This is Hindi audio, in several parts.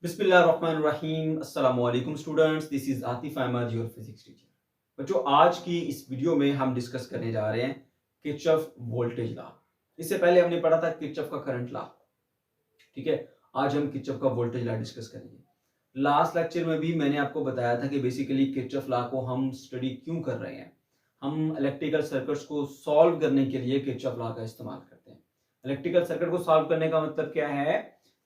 बिस्मिल्लाहिर्रहमानिर्रहीम अस्सलाम वालेकुम students, this is Atif Ahmad your physics teacher. बच्चों, आज की इस वीडियो में हम डिस्कस करने जा रहे हैं किरचॉफ वोल्टेज लॉ। इससे पहले हमने पढ़ा था किरचॉफ का करंट लॉ। ठीक है, आज हम किरचॉफ का वोल्टेज लॉ डिस्कस करेंगे। लास्ट लेक्चर में भी मैंने आपको बताया था कि बेसिकली किरचॉफ लॉ को हम स्टडी क्यों कर रहे हैं। हम इलेक्ट्रिकल सर्किट्स को सॉल्व करने के लिए किरचॉफ लॉ का इस्तेमाल करते हैं। इलेक्ट्रिकल सर्किट को सॉल्व करने का मतलब क्या है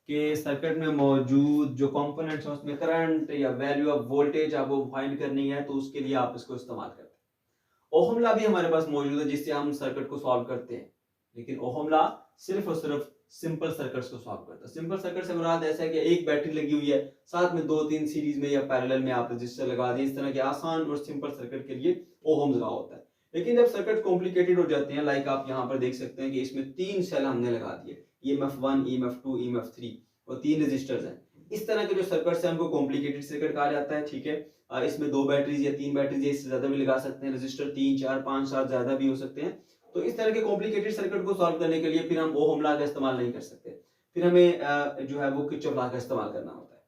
कि सर्किट में मौजूद जो कंपोनेंट्स हैं उसमें करंट या वैल्यू ऑफ वोल्टेज आपको फाइंड करनी है, तो उसके लिए आप इसको इस्तेमाल करते हैं। ओहम लॉ भी हमारे पास मौजूद है जिससे हम सर्किट को सॉल्व करते हैं, लेकिन ओहम लॉ सिर्फ और सिर्फ सिंपल सर्किट्स को सॉल्व करता है। सिंपल सर्किट से मुराद ऐसा है कि एक बैटरी लगी हुई है, साथ में दो तीन सीरीज में या पैरेलल में आप रजिस्टर लगा दिए। इस तरह के आसान और सिंपल सर्किट के लिए ओहम्स लॉ होता है। लेकिन जब सर्किट कॉम्प्लिकेटेड हो जाते हैं, लाइक आप यहाँ पर देख सकते हैं कि इसमें तीन सेल हमने लगा दिए, EMF1, EMF2, EMF3 और तीन रजिस्टर्स हैं। इस तरह के जो सर्किट्स हैं उनको कॉम्प्लिकेटेड सर्किट कहा जाता है। ठीक है, इसमें दो बैटरीज या तीन बैटरीज, इससे ज्यादा भी लगा सकते हैं, रजिस्टर 3, 4, 5, 7 ज्यादा भी हो सकते हैं। तो इस तरह के कॉम्प्लिकेटेड सर्किट को सॉल्व करने के लिए फिर हम ओहम लॉ का इस्तेमाल नहीं कर सकते, फिर हमें जो है वो किरचॉफ लॉ का इस्तेमाल करना होता है।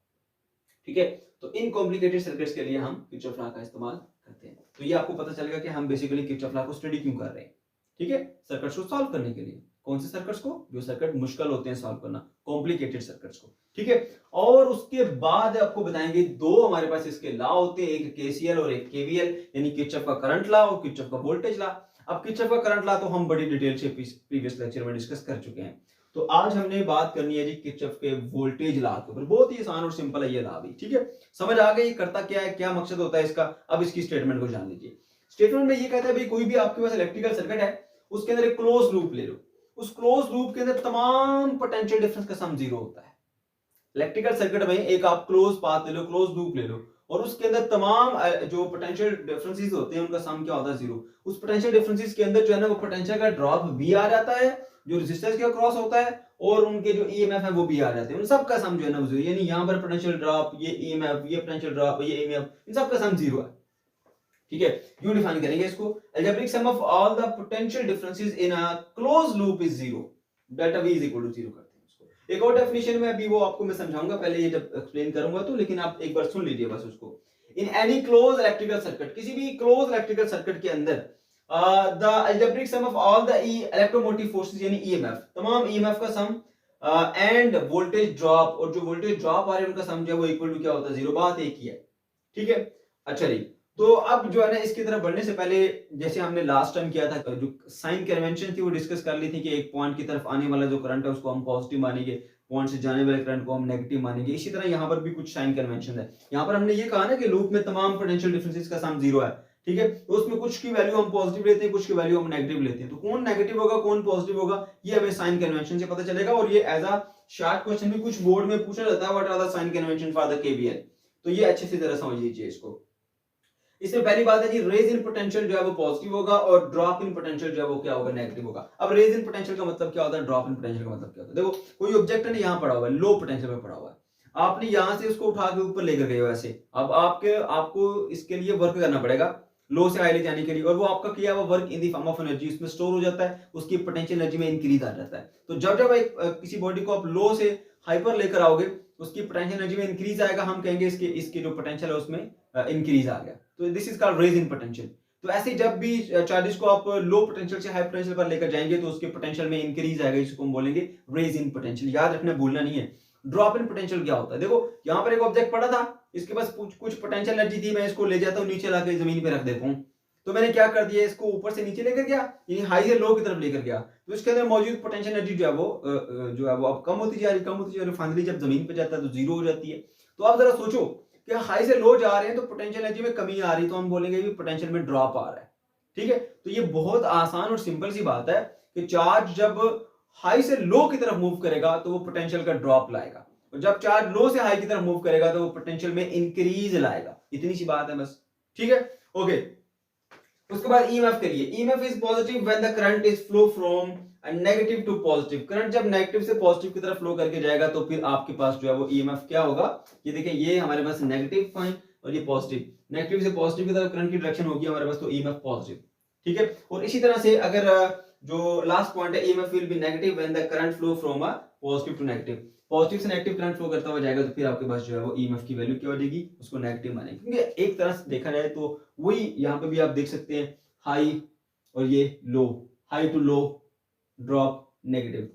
ठीक है, तो इन कॉम्प्लिकेटेड सर्किट्स के लिए हम किरचॉफ लॉ का इस्तेमाल करते हैं। तो ये आपको पता चलेगा कि हम बेसिकली किरचॉफ लॉ को स्टडी क्यों कर रहे हैं। ठीक है, सर्किट्स को सॉल्व करने के लिए। कौन से सर्किट्स को? जो सर्किट मुश्किल होते हैं सॉल्व करना, कॉम्प्लिकेटेड सर्किट्स को। ठीक है, और उसके बाद आपको बताएंगे दो हमारे पास इसके लॉ होते हैं, एक केसीएल और एक केवीएल, यानी किरचॉफ का करंट लॉ और किरचॉफ का वोल्टेज लॉ। अब किरचॉफ का करंट लॉ तो हम बड़ी डिटेल से प्रीवियस लेक्चर में डिस्कस कर चुके हैं। तो आज हमने बात करनी है जी किरचॉफ के वोल्टेज लॉ के ऊपर। बहुत ही आसान और सिंपल है ये लॉ भी। ठीक है, समझ आ गई करता क्या है, क्या मकसद होता है इसका। अब इसकी स्टेटमेंट को जान लीजिए। स्टेटमेंट में ये कहता है भाई कोई भी आपके पास इलेक्ट्रिकल सर्किट है, उसके अंदर एक क्लोज लूप ले लो। उस क्लोज लूप के अंदर तमाम पोटेंशियल डिफरेंस का सम जीरो होता है। इलेक्ट्रिकल सर्किट में एक आप क्लोज पाथ ले लो, क्लोज लूप ले लो, और उसके अंदर तमाम जो पोटेंशियल डिफरेंसेस होते हैं उनका सम क्या होता है? जीरो। उस पोटेंशियल डिफरेंसेस के अंदर जो है ना वो पोटेंशियल का ड्रॉप भी आ जाता है जो रेजिस्टेंस के अक्रॉस होता है, और उनके जो ईएमएफ है वो भी आ जाते हैं। उन सब का सम जो है ना वो जीरो, यानी यहां पर पोटेंशियल ड्रॉप, ये ईएमएफ, ये पोटेंशियल ड्रॉप, ये ईएमएफ, इन सब का सम जीरो है। ठीक है, यूं डिफाइन करेंगे इसको। Algebraic sum of all the potential differences in a close loop is zero. Delta V is equal to zero करते हैं उसको। एक और डेफिनेशन में अभी वो आपको मैं समझाऊंगा, पहले ये जब एक्सप्लेन करूंगा तो, लेकिन आप एक बार सुन लीजिए बस उसको। In any close electrical circuit, किसी भी क्लोज इलेक्ट्रिकल सर्किट के अंदर the algebraic sum of all the electromotive forces यानी ईएमएफ, तमाम ईएमएफ का सम एंड वोल्टेज ड्रॉप, और जो वोल्टेज ड्रॉप आ रहे हैं उनका सम जो है वो इक्वल टू क्या होता है? जीरो। बात एक ही है। ठीक है, अच्छा जी। तो अब जो है ना इसकी तरफ बढ़ने से पहले, जैसे हमने लास्ट टाइम किया था, जो साइन कन्वेंशन थी वो डिस्कस कर ली थी कि एक पॉइंट की तरफ आने वाला जो करंट है उसको हम पॉजिटिव मानेंगे, पॉइंट से जाने वाले करंट को हम नेगेटिव मानेंगे। इसी तरह यहाँ पर भी कुछ साइन कन्वेंशन है। यहाँ पर हमने ये कहा ना कि लूप में तमाम पोटेंशियल डिफरेंसेस का सम जीरो है। ठीक है, तो उसमें कुछ की वैल्यू हम पॉजिटिव लेते हैं, कुछ की वैल्यू हम नेगेटिव लेते हैं। तो कौन नेगेटिव होगा, कौन पॉजिटिव होगा, ये हमें साइन कन्वेंशन से पता चलेगा। और ये एज अ शॉर्ट क्वेश्चन भी कुछ बोर्ड में पूछा जाता है, what are the sign convention for the KVL. तो ये अच्छे से जरा समझ लीजिए इसको। इसमें पहली बात है जी, रेज इन पोटेंशियल जो है वो पॉजिटिव होगा और ड्रॉप इन पोटेंशियल जो है वो क्या होगा? नेगेटिव होगा। अब रेज इन पोटेंशियल का मतलब क्या होता है, ड्रॉप इन पोटेंशियल का मतलब क्या होता है? देखो, कोई ऑब्जेक्ट है यहाँ पड़ा हुआ है, लो पोटेंशियल में पड़ा हुआ है, आपने यहां से उसको उठा के ऊपर लेकर गए हो ऐसे। अब आपको इसके लिए वर्क करना पड़ेगा लो से हाई ले जाने के लिए, और वो आपका किया हुआ work in the form of energy उसमें स्टोर हो जाता है, उसकी पोटेंशियल एनर्जी में इंक्रीज आ जाता है। तो जब जब एक किसी बॉडी को आप लो से हाइपर लेकर आओगे, उसकी पोटेंशियल एनर्जी में इंक्रीज आएगा, हम कहेंगे इसके इसके जो पोटेंशियल है उसमें इंक्रीज आ गया। तो this is called raise in potential. तो ऐसे जब भी चार्जेस को आप लो पोटेंशियल से हाई पोटेंशियल पर लेकर जाएंगे तो उसके पोटेंशियल में इंक्रीज आएगा, इसको हम बोलेंगे रेज इन पोटेंशियल। याद रखना, भूलना नहीं है। ड्रॉप इन पोटेंशियल क्या होता है? देखो, यहाँ पर एक ऑब्जेक्ट पड़ा था, इसके पास कुछ पोटेंशियल एनर्जी थी, मैं इसको ले जाता हूँ नीचे लाकर जमीन पे रख देता हूँ। तो मैंने क्या कर दिया, इसको ऊपर से नीचे लेकर गया, यानी हाई से लो की तरफ लेकर गया। तो इसके अंदर मौजूद पोटेंशियल एनर्जी जो है वो अब कम होती जा रही, कम होती जा रही। फाइनली जब जमीन पे जाता है तो जीरो हो जाती है। तो आप जरा सोचो कि हाई से लो जा रहे हैं तो पोटेंशियल एनर्जी में कमी आ रही, तो हम बोलेंगे कि पोटेंशियल में ड्रॉप आ रहा है। ठीक है, तो ये बहुत आसान और सिंपल सी बात है कि चार्ज जब हाई से लो की तरफ मूव करेगा तो वो पोटेंशियल का ड्रॉप लाएगा, और जब चार्ज लो से हाई की तरफ मूव करेगा तो वो पोटेंशियल में इंक्रीज लाएगा। इतनी सी बात है बस। ठीक है, ओके। उसके बाद ईएमएफ के लिए, EMF is positive when the current is flow from negative to positive. Current जब नेगेटिव से पॉजिटिव की तरफ फ्लो करके जाएगा तो फिर आपके पास जो है वो ईएमएफ क्या होगा? ये देखिए, ये हमारे पास नेगेटिव पॉइंट और ये पॉजिटिव, नेगेटिव से पॉजिटिव की तरफ करंट की डायरेक्शन होगी हमारे पास, तो ईएमएफ पॉजिटिव। ठीक है, और इसी तरह से अगर जो लास्ट पॉइंट है, EMF will be negative when the current flow from a positive to negative. Positive से नेगेटिव करंट फ्लो करता हुआ जाएगा तो फिर आपके पास जो है वो ईएमएफ की वैल्यू क्या हो जाएगी, उसको नेगेटिव मानेंगे। क्योंकि एक तरह से देखा जाए तो वही यहाँ पे भी आप देख सकते हैं, हाई और ये low, high to low drop negative,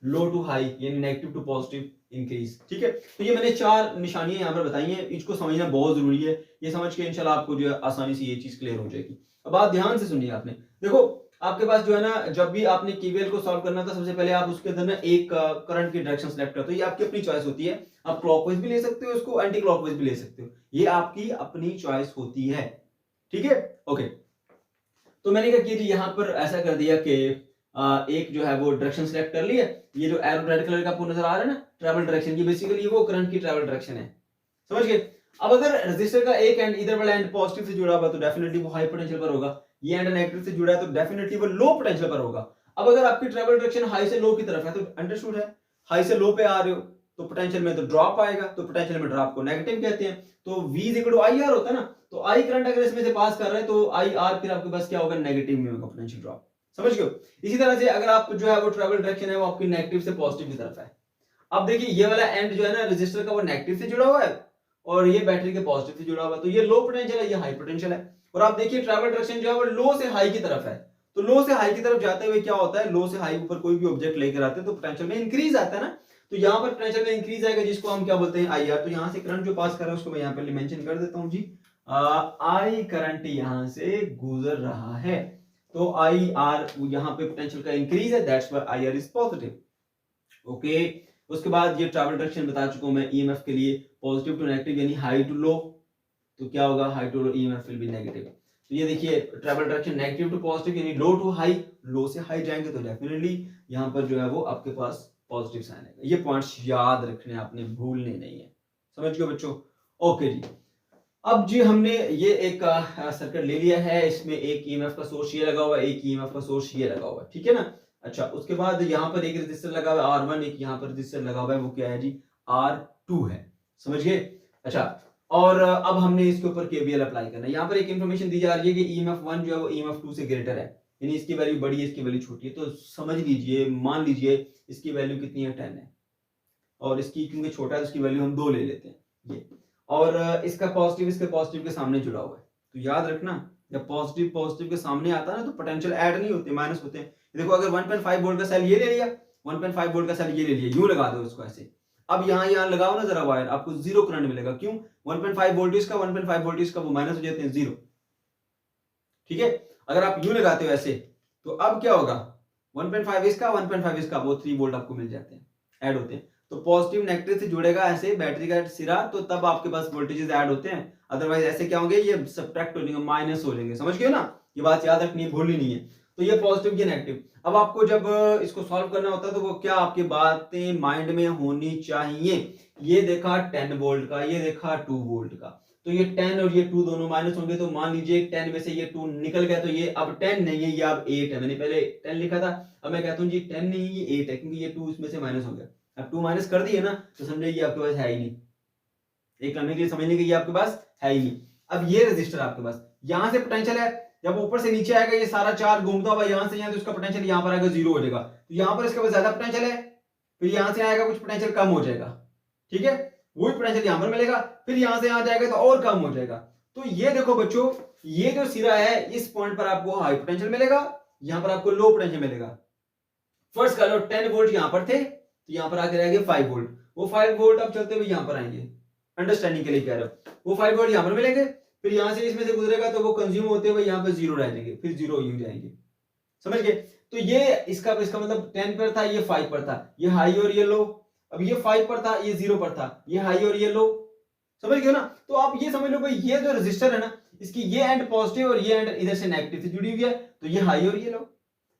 low to high यानी नेगेटिव टू पॉजिटिव इंक्रीज। ठीक है, तो ये मैंने 4 निशानियां यहाँ पर बताई हैं, इसको समझना बहुत जरूरी है। ये समझ के इंशाल्लाह आपको जो है आसानी से ये चीज क्लियर हो जाएगी। अब आप ध्यान से सुनिए, आपने देखो आपके पास जो है ना, जब भी आपने केवीएल को सॉल्व करना था, सबसे पहले आप उसके अंदर ना एक करंट की डायरेक्शन सेलेक्ट करते हो। ये आपकी अपनी चॉइस होती है, आप क्लॉकवाइज भी ले सकते हो, इसको एंटी क्लॉकवाइज भी ले सकते हो, ये आपकी अपनी चॉइस होती है। ठीक है, ओके। तो मैंने क्या किया जी, यहाँ पर ऐसा कर दिया कि एक जो है वो डायरेक्शन सेलेक्ट कर लिया। ये जो एरो रेड कलर का आपको नजर आ रहा है ना, ट्रैवल डायरेक्शन, ये बेसिकली वो करंट की ट्रैवल डायरेक्शन है, समझ गए। अब अगर रेजिस्टर का एक एंड इधर वाला एंड पॉजिटिव से जुड़ा हुआ तो डेफिनेटली वो हाई पोटेंशियल पर होगा, ये एंड नेगेटिव से जुड़ा है तो डेफिनेटली वो लो पोटेंशियल पर होगा। अब अगर आपकी ट्रैवल डायरेक्शन हाई से लो की तरफ है तो अंडरस्टूड है, हाई से लो पे आ रहे हो तो पोटेंशियल में तो ड्रॉप आएगा, तो पोटेंशियल में ड्रॉप को नेगेटिव कहते हैं। तो V IR होता है ना, तो आई करंट अगर इसमें से पास कर रहे हैं तो IR फिर आपके पास क्या होगा, नेगेटिव में होगा पोटेंशियल ड्रॉप, समझ गए। इसी तरह से अगर आप जो है वो ट्रैवल डायरेक्शन है वो आपकी नेगेटिव से पॉजिटिव की तरफ है। अब देखिए ये वाला एंड जो है ना रेजिस्टर का, वो नेगेटिव से जुड़ा हुआ है और ये बैटरी के पॉजिटिव से जुड़ा हुआ है, तो ये लो पोटेंशियल है, ये हाई पोटेंशियल है। और आप देखिए ट्रैवल डायरेक्शन जो है वो लो से हाई की तरफ है, तो लो से हाई की तरफ जाते हुए क्या होता है, लो से हाई ऊपर कोई भी ऑब्जेक्ट लेकर आते हैं तो पोटेंशियल में इंक्रीज आता है ना, तो यहाँ पर पोटेंशियल में इंक्रीज आएगा, जिसको हम क्या बोलते हैं, IR। तो यहाँ से करंट जो पास कर रहा है उसको मैं यहाँ पे मेंशन कर देता हूँ जी, आई करंट यहाँ से गुजर रहा है, तो IR यहाँ पे पोटेंशियल का इंक्रीज है, that's why IR is positive. Okay, उसके बाद ये ट्रैवल डायरेक्शन बता चुका हूं मैं ईएमएफ के लिए, पॉजिटिव टू नेगेटिव यानी हाई टू लो, तो क्या होगा, high to low EMF will be negative. तो ये देखिए travel direction negative to positive यानी लो टू हाई, लो से हाई जाएंगे तो डेफिनेटली यहाँ पर जो है वो आपके पास पॉजिटिव साइन आएगा। ये पॉइंट्स याद रखने, आपने भूलने नहीं है, समझ गए बच्चों। ओके जी, अब जी हमने ये एक सर्किट ले लिया है, इसमें एक ईएमएफ का सोर्स ये लगा हुआ है, एक ईएमएफ का सोर्स ये लगा हुआ है, ठीक है ना। अच्छा, उसके बाद यहाँ पर एक रेजिस्टर लगा हुआ है R1, एक यहाँ पर रेजिस्टर लगा हुआ है, वो क्या है जी, R2 है, समझ गए। अच्छा, और अब हमने इसके ऊपर केवीएल अप्लाई करना है। यहाँ पर एक इंफॉर्मेशन दी जा रही है कि EMF1 जो है वो EMF2 से ग्रेटर है, यानी इसकी वैल्यू बड़ी है, इसकी वैल्यू छोटी है। तो समझ लीजिए, मान लीजिए इसकी वैल्यू कितनी है, 10 है, और इसकी क्योंकि छोटा है तो इसकी वैल्यू हम 2 ले लेते हैं ये, और इसका पॉजिटिव इसके पॉजिटिव के सामने जुड़ा हुआ है। तो याद रखना, जब पॉजिटिव पॉजिटिव के सामने आता है ना तो पोटेंशियल ऐड नहीं होते, माइनस होते हैं। देखो अगर 1.5 वोल्ट का सेल ये ले लिया, 1.5 वोल्ट का सेल ये ले लिया, यूं लगा दो इसको ऐसे। अब यहाँ लगाओ ना जरा वायर, आपको 0 करंट मिलेगा। क्यों, 1.5 वोल्टेज का 1.5 वोल्टेज का वो माइनस हो जाते हैं 0, ठीक है। अगर आप यूं लगाते हो ऐसे तो अब क्या होगा, 1.5 इसका 1.5 इसका, वो 3 वोल्ट आपको मिल जाते हैं, ऐड होते हैं। तो पॉजिटिव नेगेटिव से जुड़ेगा ऐसे बैटरी का सिरा, तो तब आपके पास वोल्टेजेस ऐड होते हैं। अदरवाइज ऐसे क्या होंगे, ये सब्ट्रैक्ट हो जाएंगे, माइनस हो जाएंगे, समझ गए ना। ये बात याद रखनी है, भूलनी नहीं है। तो ये पॉजिटिव ये नेगेटिव। अब आपको जब इसको सॉल्व करना होता है तो वो क्या आपकी बातें माइंड में होनी चाहिए। ये देखा 10 वोल्ट का, ये देखा 2 वोल्ट का, तो ये 10 और ये 2 दोनों माइनस होंगे, तो मान लीजिए 10 में से ये 2 निकल गया, तो ये अब 10 नहीं है, ये अब 8 है। मैंने पहले 10 लिखा था, अब मैं कहता हूँ जी 10 नहीं ये 8 है, क्योंकि ये 2 इसमें से माइनस हो गया। अब 2 माइनस कर दिए ना तो समझे ये आपके पास है ही नहीं, एक करने के लिए समझने के ये आपके पास है ही नहीं। अब ये रजिस्टर आपके पास, यहां से पोटेंशियल है, जब ऊपर से नीचे आएगा ये सारा चार्ज घूमता हुआ यहां से यहाँ, तो इसका पोटेंशियल यहाँ पर आएगा 0 हो जाएगा। तो यहाँ पर इसके पास ज्यादा पोटेंशियल है, फिर यहाँ से आएगा कुछ पोटेंशियल कम हो जाएगा, ठीक है। वही पोटेंशियल यहाँ पर मिलेगा, फिर यहाँ से यहाँ जाएगा तो और कम हो जाएगा। तो ये देखो बच्चों, ये जो सिरा है इस पॉइंट पर आपको हाई पोटेंशियल मिलेगा, यहाँ पर आपको लो पोटेंशियल मिलेगा। फर्स्ट कर लो 10 वोल्ट यहाँ पर थे, तो यहाँ पर आगे रहेंगे 5 वोल्ट, वो 5 वोल्ट अब चलते हुए यहाँ पर आएंगे, अंडरस्टैंडिंग के लिए कह रहे हो। वो 5 वोल्ट यहाँ पर मिलेंगे, फिर यहाँ से इसमें से गुजरेगा तो वो कंज्यूम होते हुए यहाँ पे 0 रह जाएंगे, फिर 0 यूं जाएंगे, समझ गए। तो ये इसका मतलब 10 पर था, ये 5 पर था, ये हाई और ये लो। अब ये 5 पर था, ये 0 पर था, ये हाई और ये लो, समझ गए ना। तो आप ये समझ लो भाई, ये जो रेजिस्टर है ना, इसकी ये एंड पॉजिटिव और ये एंड इधर से नेगेटिव से जुड़ी हुई है, तो ये हाई और ये लो।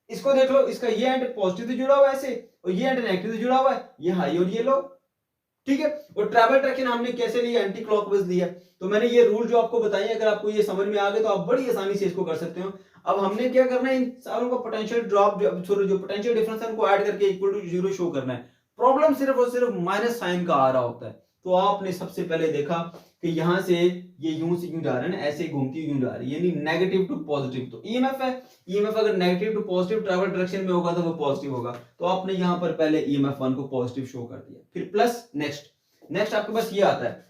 इसको देख लो, इसका ये एंड पॉजिटिव से जुड़ा हुआ है ऐसे, और ये एंड नेगेटिव से जुड़ा हुआ है, ये हाई और ये लो, ठीक है। और ट्रैवल डायरेक्शन हमने कैसे लिया, एंटी क्लॉकवाइज लिया। तो मैंने ये रूल जो आपको बताई, अगर आपको ये समझ में आ गए तो आप बड़ी आसानी से इसको कर सकते हो। अब हमने क्या करना है, इन सारों का पोटेंशियल ड्रॉप जो पोटेंशियल डिफरेंस है उनको ऐड करके इक्वल टू 0 शो करना है। प्रॉब्लम सिर्फ और सिर्फ माइनस साइन का आ रहा होता है। तो आपने सबसे पहले देखा कि यहाँ से ये यूं से यूं जा रहा है ना, ऐसे घूमती यूं जा रही है, यानी नेगेटिव टू पॉजिटिव। तो ईएमएफ है, ईएमएफ अगर negative to positive travel direction में होगा तो वो पॉजिटिव होगा। तो आपने यहाँ पर पहले ईएमएफ 1 को पॉजिटिव शो कर दिया, फिर प्लस नेक्स्ट आपके पास ये आता है।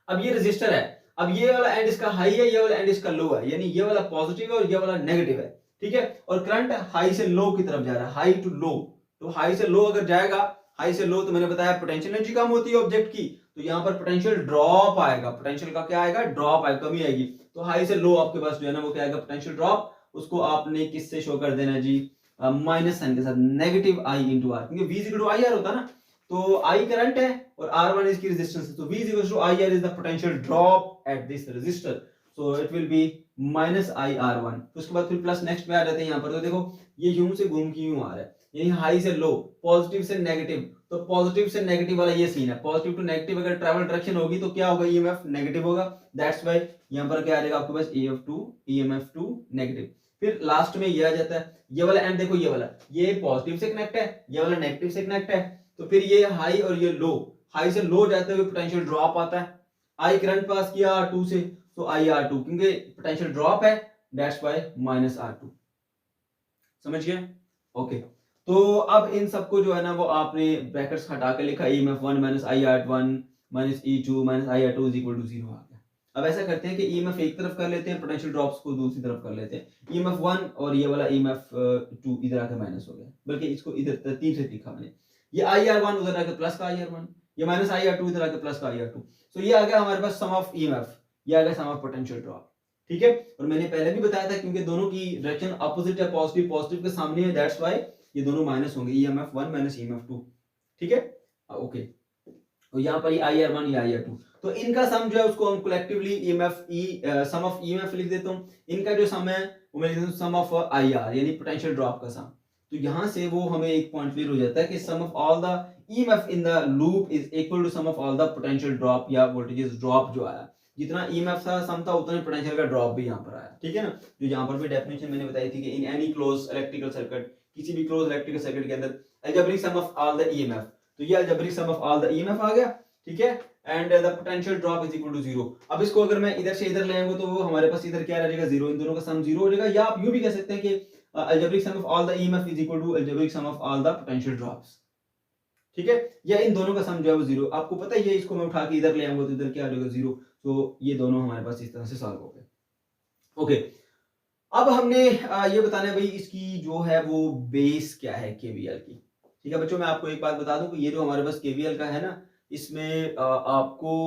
अब ये रेजिस्टर है, अब ये वाला एंड इसका हाई है, ये वाला एंड इसका लो है, यानी ये वाला पॉजिटिव है और ये वाला नेगेटिव है, ठीक है। और करंट हाई से लो की तरफ जा रहा है, हाई टू लो। तो हाई से लो अगर जाएगा, हाई से लो, तो मैंने बताया पोटेंशियल एनर्जी कम होती है ऑब्जेक्ट की, तो यहाँ पर पोटेंशियल ड्रॉप आएगा, पोटेंशियल का क्या आएगा, ड्रॉप आएगा, कमी आएगी। तो हाई से लो आपके पास जो है ना वो क्या आएगा, पोटेंशियल ड्रॉप। उसको आपने किससे शो कर देना जी, माइनस साइन के साथ, नेगेटिव आई इंटू आर, क्योंकि V equal to I R होता है ना। तो I करंट है और R1 इसकी रेजिस्टेंस है, तो V is equal to IR is the potential drop at this resistor, so it will be minus IR1। तो उसके बाद फिर प्लस नेक्स्ट में आ जाते हैं यहाँ पर। तो देखो ये यूं से घूम के यूं आ रहा है, यानी हाई से लो, पॉजिटिव से नेगेटिव। तो पॉजिटिव से नेगेटिव वाला ये सीन है, पॉजिटिव टू नेगेटिव अगर ट्रैवल डायरेक्शन होगी तो क्या होगा, ईएमएफ नेगेटिव होगा। दैट्स व्हाई यहाँ पर क्या आ जाएगा आपके पास, EMF2 नेगेटिव। फिर लास्ट में ये आ जाता है, ये वाला एंड देखो, ये वाला ये पॉजिटिव से कनेक्ट है, ये वाला नेगेटिव से कनेक्ट है। तो फिर ये हाई और ये लो, हाई से लो जाते हुए पोटेंशियल ड्रॉप आता है। आई करंट पास किया R2 से, तो IR2, क्योंकि पोटेंशियल ड्रॉप है, दैट्स व्हाई माइनस R2। समझ गए? ओके। तो अब इन सबको जो है ना वो आपने ब्रैकेट्स हटा के लिखा, EMF1 minus IR1 minus E2 minus IR2 is equal to 0 आ गया। अब ऐसा करते हैं कि EMF एक तरफ कर लेते हैं, पोटेंशियल ड्रॉप्स को दूसरी तरफ कर लेते हैं। EMF1 और ये वाला EMF2 इधर आके माइनस हो गया, बल्कि इसको इधर 3 से लिखा मैंने। ये IR1 उधर आके प्लस का IR1, ये माइनस IR2 इधर आके प्लस का IR2। सो ये आ गया हमारे पास सम ऑफ EMF, ये आ गया सम ऑफ पोटेंशियल ड्रॉप, ठीक है। और मैंने पहले भी बताया था क्योंकि दोनों की डायरेक्शन अपोजिट है, पॉजिटिव पॉजिटिव के सामने है, दैट्स व्हाई ये दोनों माइनस होंगे, EMF1 माइनस EMF2, ठीक है। ओके, तो यहाँ पर ये IR1 ये IR2, तो इनका सम जो है उसको हम कलेक्टिवली सम ऑफ EMF लिख देता हूँ। इनका जो सम है वो मैं लिख देता हूँ सम ऑफ IR, यानी पोटेंशियल ड्रॉप का सम। तो यहाँ से वो हमें एक पॉइंट क्लियर हो जाता है कि sum of all the EMF in the loop is equal to sum of all the potential drop या वोल्टेजेस ड्रॉप जो आया। जितना EMF था सम था, उतना पोटेंशियल का ड्रॉप भी यहाँ पर आया, ठीक है ना। जो यहाँ पर भी डेफिनेशन मैंने बताई थी कि in any close electrical circuit, किसी भी क्लोज इलेक्ट्रिकल सर्किट के अंदर algebraic sum of all the EMF, तो ये algebraic sum of all the EMF आ गया, ठीक है। And the potential drop is equal to 0। अब इसको अगर मैं इधर से इधर ले आऊंगा तो वो हमारे पास इधर क्या रह जाएगा, 0। इन दोनों का सम 0 हो जाएगा, या आप यूं भी कह सकते हैं कि algebraic sum of all the EMF is equal to algebraic sum of all the potential drops, ठीक है। या इन दोनों का सम जो है वो 0। आपको पता ही है, इसको मैं उठा के इधर ले आऊंगा तो इधर क्या आ जाएगा, 0। तो ये दोनों हमारे पास इस तरह से सॉल्व हो गए। ओके, अब हमने ये बताना है भाई इसकी जो है वो बेस क्या है KVL की, ठीक है बच्चों। मैं आपको एक बात बता दूं कि ये जो हमारे पास KVL का है ना, इसमें आपको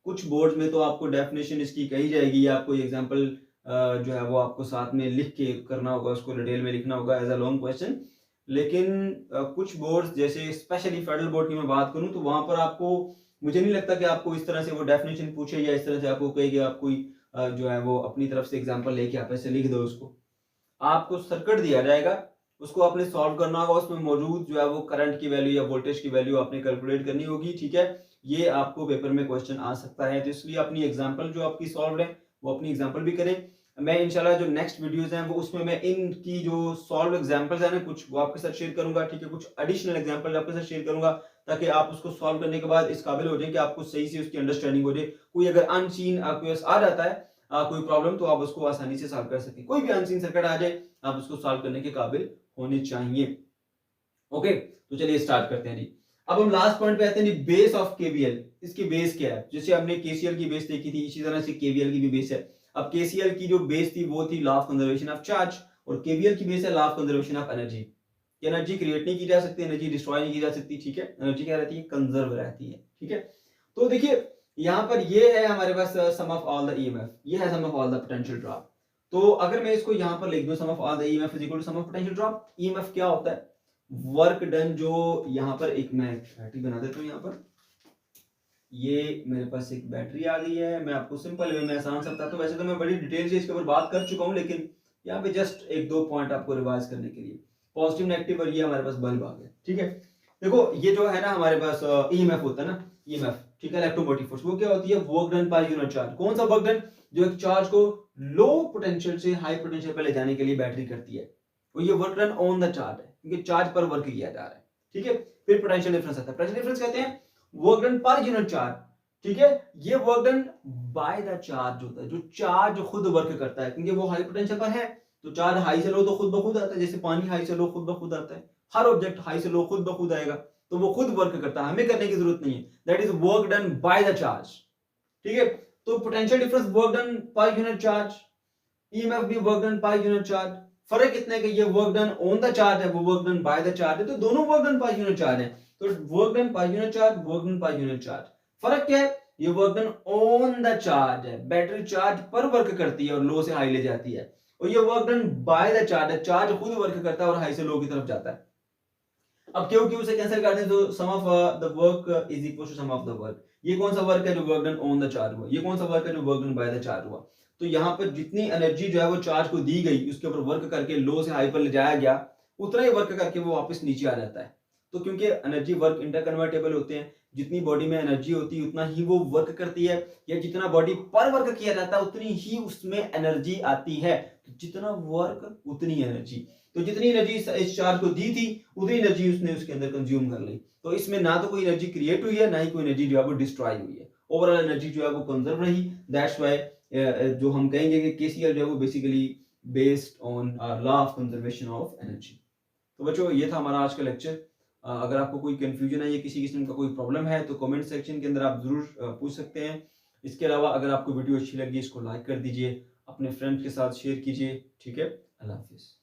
कुछ बोर्ड्स में तो आपको डेफिनेशन इसकी कही जाएगी, या आपको एग्जांपल जो है वो आपको साथ में लिख के करना होगा, उसको डिटेल में लिखना होगा एज अ लॉन्ग क्वेश्चन। लेकिन कुछ बोर्ड्स जैसे स्पेशली फेडरल बोर्ड की मैं बात करूं तो वहां पर आपको, मुझे नहीं लगता कि आपको इस तरह से वो डेफिनेशन पूछे या इस तरह से आपको कहे कि आप कोई जो है वो अपनी तरफ से एग्जांपल लेके आप ऐसे लिख दो। उसको आपको सर्किट दिया जाएगा, उसको आपने सॉल्व करना होगा, उसमें मौजूद जो है वो करंट की वैल्यू या वोल्टेज की वैल्यू आपने कैलकुलेट करनी होगी, ठीक है। ये आपको पेपर में क्वेश्चन आ सकता है, तो इसलिए अपनी एग्जांपल जो आपकी सॉल्व है वो अपनी एग्जांपल भी करें। मैं इंशाल्लाह जो नेक्स्ट वीडियोस हैं वो उसमें मैं इनकी जो सॉल्व एग्जांपल्स हैं ना कुछ वो आपके साथ शेयर करूंगा, ठीक है। कुछ एडिशनल एग्जांपल आपके साथ शेयर करूंगा ताकि आप उसको सॉल्व करने के बाद इस काबिल हो जाए कि आपको सही से उसकी अंडरस्टैंडिंग हो जाए। कोई अगर अनसीन आपके पास आ जाता है कोई प्रॉब्लम, तो आप उसको आसानी से सॉल्व कर सकते हैं। कोई भी अनसीन सर्किट आ जाए आप उसको सॉल्व करने के काबिल होने चाहिए। ओके, तो चलिए स्टार्ट करते हैं जी। अब हम लास्ट पॉइंट पे आते हैं जी, बेस ऑफ KVL। इसकी बेस क्या है, जैसे हमने KCL की बेस देखी थी, इसी तरह से KVL की भी बेस है। अब KCL की जो बेस थी वो थी law of conservation of charge, और KVL की बेस है law of conservation of energy. Energy create नहीं की जा सकती, एनर्जी डिस्ट्रॉय नहीं की जा सकती, ठीक है। एनर्जी क्या रहती है, कंजर्व रहती है, ठीक है। तो देखिए यहाँ पर ये है हमारे पास sum of all the EMF, ये है sum of all the potential drop. तो अगर मैं इसको यहाँ पर लिख दूं sum of all the EMF is equal to sum of potential drop. EMF क्या होता है, वर्क डन। जो यहाँ पर एक मैं बैटरी बना देता हूँ, यहाँ पर ये मेरे पास एक बैटरी आ गई है। मैं आपको सिंपल वे में आसान सा बताता हूँ, वैसे तो मैं बड़ी डिटेल से इसके ऊपर बात कर चुका हूँ, लेकिन यहाँ पे जस्ट एक दो पॉइंट आपको रिवाइज करने के लिए। पॉजिटिव नेगेटिव, और ये हमारे पास बल्ब आ गया, ठीक है। देखो ये जो है ना हमारे पास EMF होता है ना, EMF, ठीक है, इलेक्ट्रोमोटिव फोर्स। वो क्या होती है, work done per unit charge. कौन सा वर्क डन, जो एक चार्ज को लो पोटेंशियल से हाई पोटेंशियल पर ले जाने के लिए बैटरी करती है, वो ये work done on the charge है, क्योंकि चार्ज पर वर्क किया जा रहा है, ठीक है। फिर पोटेंशियल डिफरेंस आता है। पोटेंशियल डिफरेंस कहते हैं work done per unit charge, ठीक है, ये work done by the charge होता है, जो चार्ज खुद वर्क करता है, क्योंकि वो हाई पोटेंशियल पर है तो चार्ज हाई से लो तो खुद ब खुद आता है, जैसे पानी हाई से लो खुद ब खुद आता है, हर ऑब्जेक्ट हाई से लो खुद ब खुद आएगा, तो वो खुद वर्क करता है, हमें करने की जरूरत नहीं है, that is work done by the charge. ठीक है, तो potential difference work done per unit charge, EMF भी work done per unit charge. फर्क इतना है कि ये work done on the charge है, वो work done by the charge है, तो दोनों work done per unit charge है, तो work done per unit charge, work done per unit charge. फर्क क्या है, ये work done on the charge है, बैटरी चार्ज पर वर्क करती है और लो से हाई ले जाती है, और ये work done by the charge है, चार्ज खुद वर्क करता है और हाई से लो की तरफ जाता है। अब क्यू क्यू से कैंसिल कर दें तो sum of the work is equal to sum of the work. ये कौन सा वर्क है जो work done on the charge हुआ, ये कौन सा वर्क है जो work done by the charge हुआ। तो यहाँ पर जितनी एनर्जी जो है वो चार्ज को दी गई, उसके ऊपर वर्क करके लो से हाई पर ले जाया गया, उतना ही वर्क करके वो वापस नीचे आ जाता है। तो क्योंकि एनर्जी वर्क इंटरकन्वर्टेबल होते हैं, जितनी बॉडी में एनर्जी होती है उतना ही वो वर्क करती है, या जितना बॉडी पर वर्क किया जाता है उतनी ही उसमें एनर्जी आती है, तो जितना वर्क उतनी एनर्जी, तो जितनी एनर्जी इस चार्ज को दी थी उतनी एनर्जी उसने उसके अंदर कंज्यूम कर ली, तो इसमें ना तो कोई एनर्जी क्रिएट हुई है, ना ही कोई एनर्जी जो है वो डिस्ट्रॉय हुई है, ओवरऑल एनर्जी जो है वो कंजर्व रही। दैट्स व्हाई जो हम कहेंगे कि केसीएल जो है वो basically based on law of conservation of energy. तो बच्चों ये था हमारा आज का लेक्चर। अगर आपको कोई कंफ्यूजन है या किसी किस्म का कोई प्रॉब्लम है तो कमेंट सेक्शन के अंदर आप जरूर पूछ सकते हैं। इसके अलावा अगर आपको वीडियो अच्छी लगी इसको लाइक कर दीजिए, अपने फ्रेंड के साथ शेयर कीजिए। ठीक है, अल्लाह हाफिज़।